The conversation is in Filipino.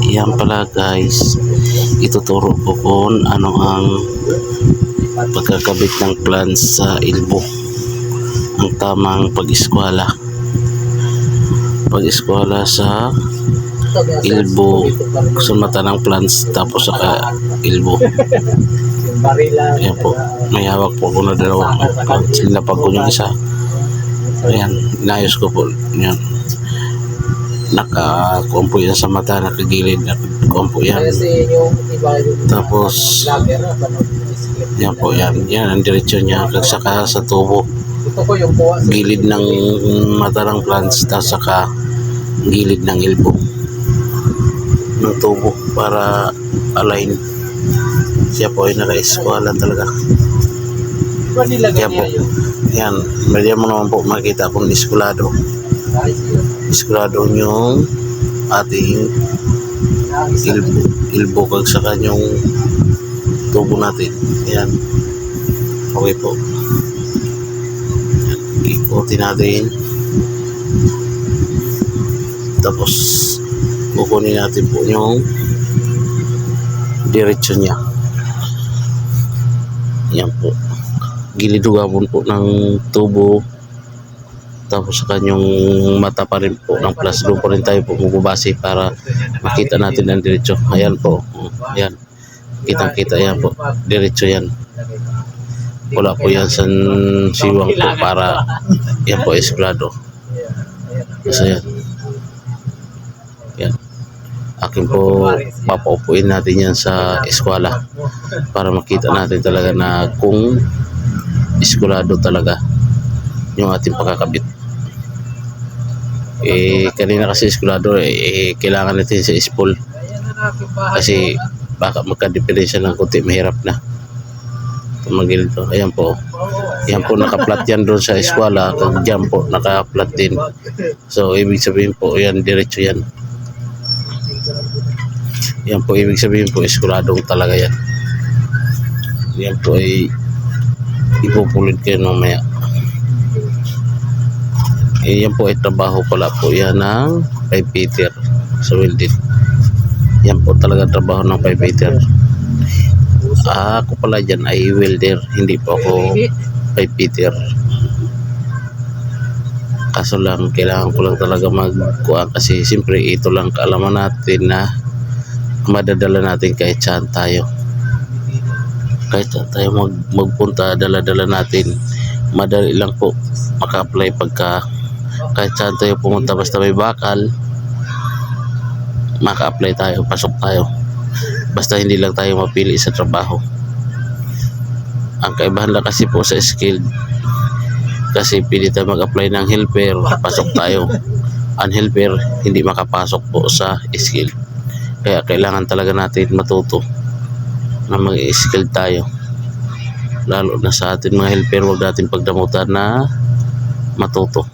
Yan pala guys, ituturo ko kung ano ang pagkakabit ng plants sa elbow, ang tamang pag-eskwala sa elbow, sumata ng plants tapos saka elbow. Ayan po, may hawak po ko na dalawang plants, linapag ko yung isa. Ayan, inayos ko po yan, nakakumpo yan sa mata, nakagilid, nakakumpo yan. Tapos yan po, yan ang diretso niya hanggang saka sa tubo, gilid ng mata ng plants, tapos saka gilid ng elbow ng tubo para align. Siya po ay naka-eskwala talaga. Kaya po, yan, medyo mo naman po makita kung eskwalado yung ating elbow kag sa kanyang tubo natin. Yan, okay po. Ikutin natin, tapos kukunin natin po yung diretsyo niya. Yan po, gilid-ugabon po ng tubo, tapos sa kanyang mata pa rin po ng plus, doon pa rin tayo po magbabase para makita natin ang diretsyo. Ayan po, ayan, kitang-kita yan po, diretsyo yan, wala po yan sa siwang po, para yan po eskwalado. So yan, yan, akin po papaupuin natin yan sa eskwala para makita natin talaga na kung eskwalado talaga yung ating pagkakabit. Kanina kasi eskwalado, kailangan natin sa spool kasi baka magka-diferensya ng kunti, mahirap na tumagil to. Ayan po, yan po, naka-flat yan doon sa eskwala, kag dyan po naka-flat din. So ibig sabihin po, yan diretso yan. Yan po, ibig sabihin po eskwalado talaga yan. Yan po ay ipupulid kayo mamaya. Yan po ay trabaho pala po yan ng pipe fitter sa welding. Yan po talaga trabaho ng pipe fitter. Ako pala dyan ay welder, hindi po ako pipe fitter. Kaso lang, kailangan ko lang talaga magkuha kasi siyempre ito lang kaalaman natin na madadala natin kahit saan tayo. Kahit saan tayo magpunta, dala-dala natin. Madali lang po maka-apply pagka kahit saan tayo pumunta, basta may bakal, maka-apply tayo, pasok tayo. Basta hindi lang tayo mapili sa trabaho. Ang kaibahan lang kasi po sa skilled, kasi pili tayo mag-apply ng helper, pasok tayo. Ang helper hindi makapasok po sa skilled. Kaya kailangan talaga natin matuto na mag-skilled tayo. Lalo na sa atin mga helper, huwag natin pagdamutan na matuto.